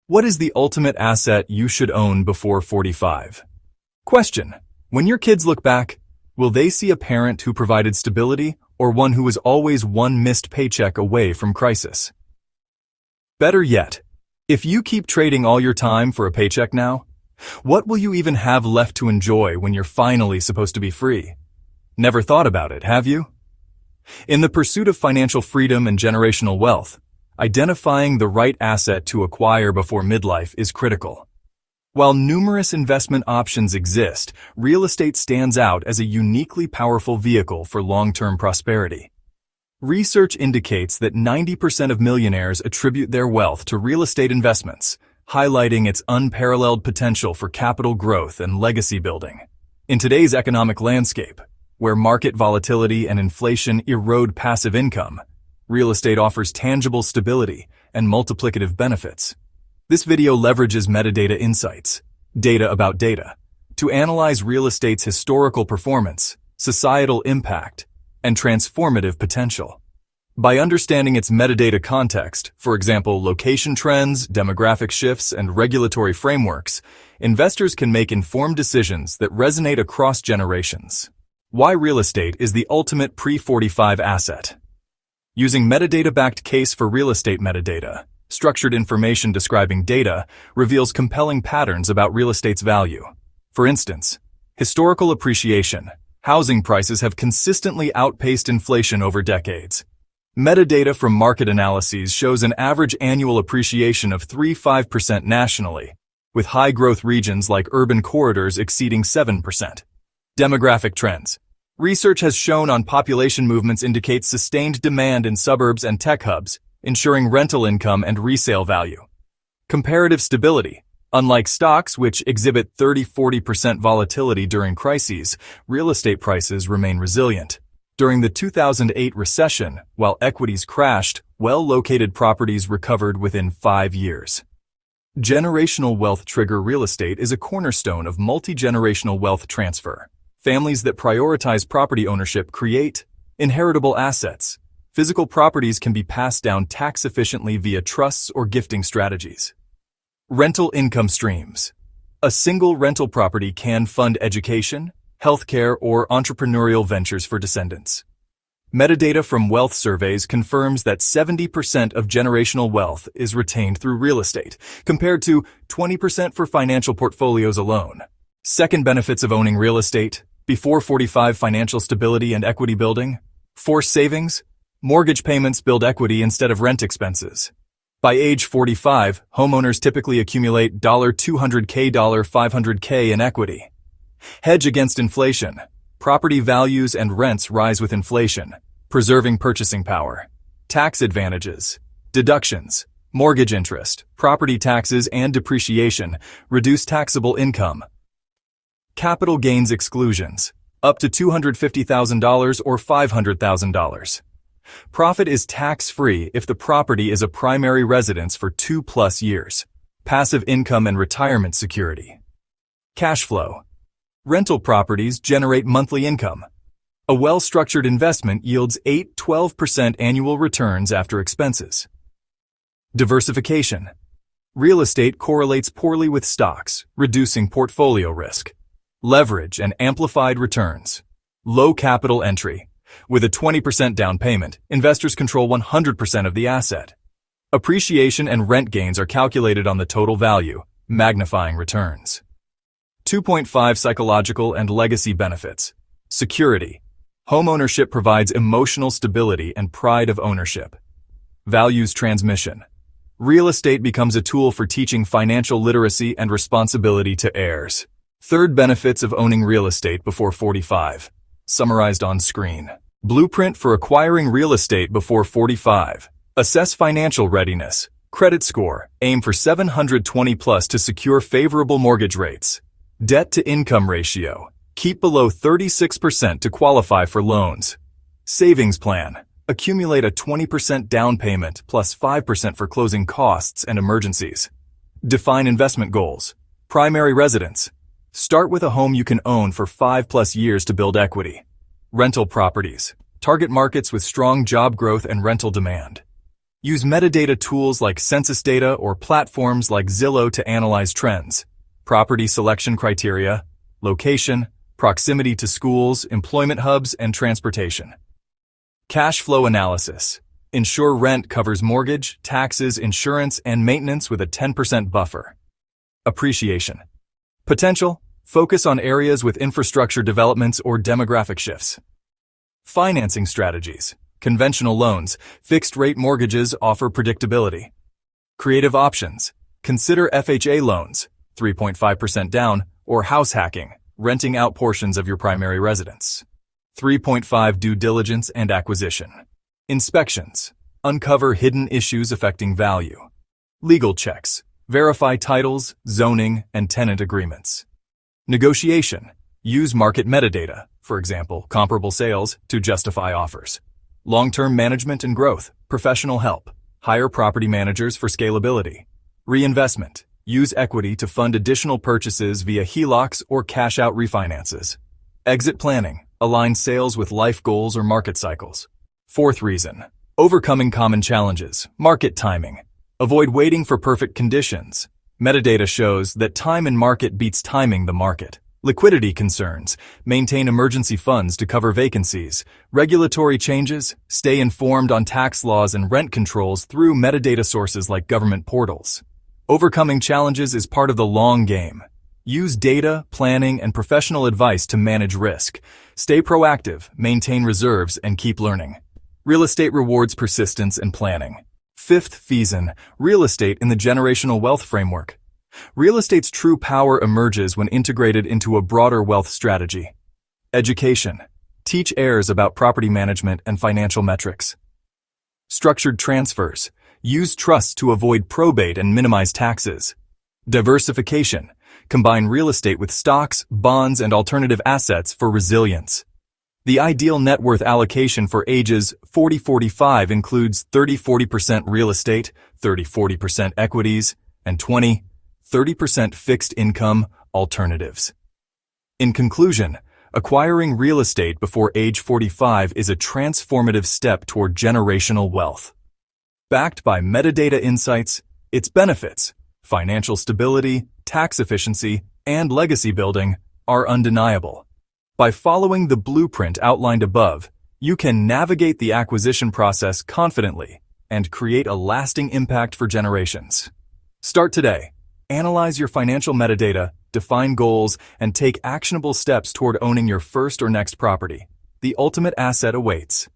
What is the ultimate asset you should own before 45? Question: when your kids look back, will they see a parent who provided stability or one who was always one missed paycheck away from crisis? Better yet, if you keep trading all your time for a paycheck now, what will you even have left to enjoy when you're finally supposed to be free? Never thought about it, have you? In the pursuit of financial freedom and generational wealth, identifying the right asset to acquire before midlife is critical. While numerous investment options exist, real estate stands out as a uniquely powerful vehicle for long-term prosperity. Research indicates that 90% of millionaires attribute their wealth to real estate investments, highlighting its unparalleled potential for capital growth and legacy building. In today's economic landscape, where market volatility and inflation erode passive income, real estate offers tangible stability and multiplicative benefits. This video leverages metadata insights, data about data, to analyze real estate's historical performance, societal impact, and transformative potential. By understanding its metadata context, for example, location trends, demographic shifts, and regulatory frameworks, investors can make informed decisions that resonate across generations. Why real estate is the ultimate pre-45 asset. Using metadata-backed case for real estate metadata, structured information describing data reveals compelling patterns about real estate's value. For instance, historical appreciation. Housing prices have consistently outpaced inflation over decades. Metadata from market analyses shows an average annual appreciation of 3–5% nationally, with high-growth regions like urban corridors exceeding 7%. Demographic trends. Research has shown on population movements indicates sustained demand in suburbs and tech hubs, ensuring rental income and resale value. Comparative stability. Unlike stocks, which exhibit 30–40% volatility during crises, real estate prices remain resilient. During the 2008 recession, while equities crashed, well-located properties recovered within 5 years. Generational wealth trigger real estate is a cornerstone of multi-generational wealth transfer. Families that prioritize property ownership create inheritable assets. Physical properties can be passed down tax-efficiently via trusts or gifting strategies. Rental income streams. A single rental property can fund education, healthcare, or entrepreneurial ventures for descendants. Metadata from wealth surveys confirms that 70% of generational wealth is retained through real estate, compared to 20% for financial portfolios alone. Second benefits of owning real estate: before 45 financial stability and equity building. Forced savings. Mortgage payments build equity instead of rent expenses. By age 45, homeowners typically accumulate $200K, $500K in equity. Hedge against inflation. Property values and rents rise with inflation, preserving purchasing power. Tax advantages. Deductions. Mortgage interest, property taxes, and depreciation reduce taxable income. Capital gains exclusions. Up to $250,000 or $500,000. Profit is tax-free if the property is a primary residence for 2+ years. Passive income and retirement security. Cash flow. Rental properties generate monthly income. A well-structured investment yields 8–12% annual returns after expenses. Diversification. Real estate correlates poorly with stocks, reducing portfolio risk. Leverage and amplified returns. Low capital entry. With a 20% down payment, investors control 100% of the asset. Appreciation and rent gains are calculated on the total value, magnifying returns. 2.5 Psychological and legacy benefits. Security. Homeownership provides emotional stability and pride of ownership. Values transmission. Real estate becomes a tool for teaching financial literacy and responsibility to heirs. Third benefits of owning real estate before 45. Summarized on screen. Blueprint for acquiring real estate before 45. Assess financial readiness. Credit score. Aim for 720+ to secure favorable mortgage rates. Debt-to-income ratio. Keep below 36% to qualify for loans. Savings plan. Accumulate a 20% down payment plus 5% for closing costs and emergencies. Define investment goals. Primary residence. Start with a home you can own for 5+ years to build equity. Rental properties. Target markets with strong job growth and rental demand. Use metadata tools like census data or platforms like Zillow to analyze trends, property selection criteria, location, proximity to schools, employment hubs, and transportation. Cash flow analysis. Ensure rent covers mortgage, taxes, insurance, and maintenance with a 10% buffer. Appreciation. Potential. Focus on areas with infrastructure developments or demographic shifts. Financing strategies. Conventional loans, fixed-rate mortgages offer predictability. Creative options. Consider FHA loans, 3.5% down, or house hacking, renting out portions of your primary residence. 3.5 Due diligence and acquisition. Inspections. Uncover hidden issues affecting value. Legal checks. Verify titles, zoning, and tenant agreements. Negotiation. Use market metadata, for example, comparable sales, to justify offers. Long-term management and growth. Professional help. Hire property managers for scalability. Reinvestment. Use equity to fund additional purchases via HELOCs or cash-out refinances. Exit planning. Align sales with life goals or market cycles. Fourth reason. Overcoming common challenges. Market timing. Avoid waiting for perfect conditions. Metadata shows that time in market beats timing the market. Liquidity concerns. Maintain emergency funds to cover vacancies. Regulatory changes. Stay informed on tax laws and rent controls through metadata sources like government portals. Overcoming challenges is part of the long game. Use data, planning, and professional advice to manage risk. Stay proactive, maintain reserves, and keep learning. Real estate rewards persistence and planning. Fifth reason, real estate in the generational wealth framework. Real estate's true power emerges when integrated into a broader wealth strategy. Education. Teach heirs about property management and financial metrics. Structured transfers. Use trusts to avoid probate and minimize taxes. Diversification. Combine real estate with stocks, bonds, and alternative assets for resilience. The ideal net worth allocation for ages 40-45 includes 30-40% real estate, 30-40% equities, and 20-30% fixed income alternatives. In conclusion, acquiring real estate before age 45 is a transformative step toward generational wealth. Backed by metadata insights, its benefits, financial stability, tax efficiency, and legacy building are undeniable. By following the blueprint outlined above, you can navigate the acquisition process confidently and create a lasting impact for generations. Start today. Analyze your financial metadata, define goals, and take actionable steps toward owning your first or next property. The ultimate asset awaits.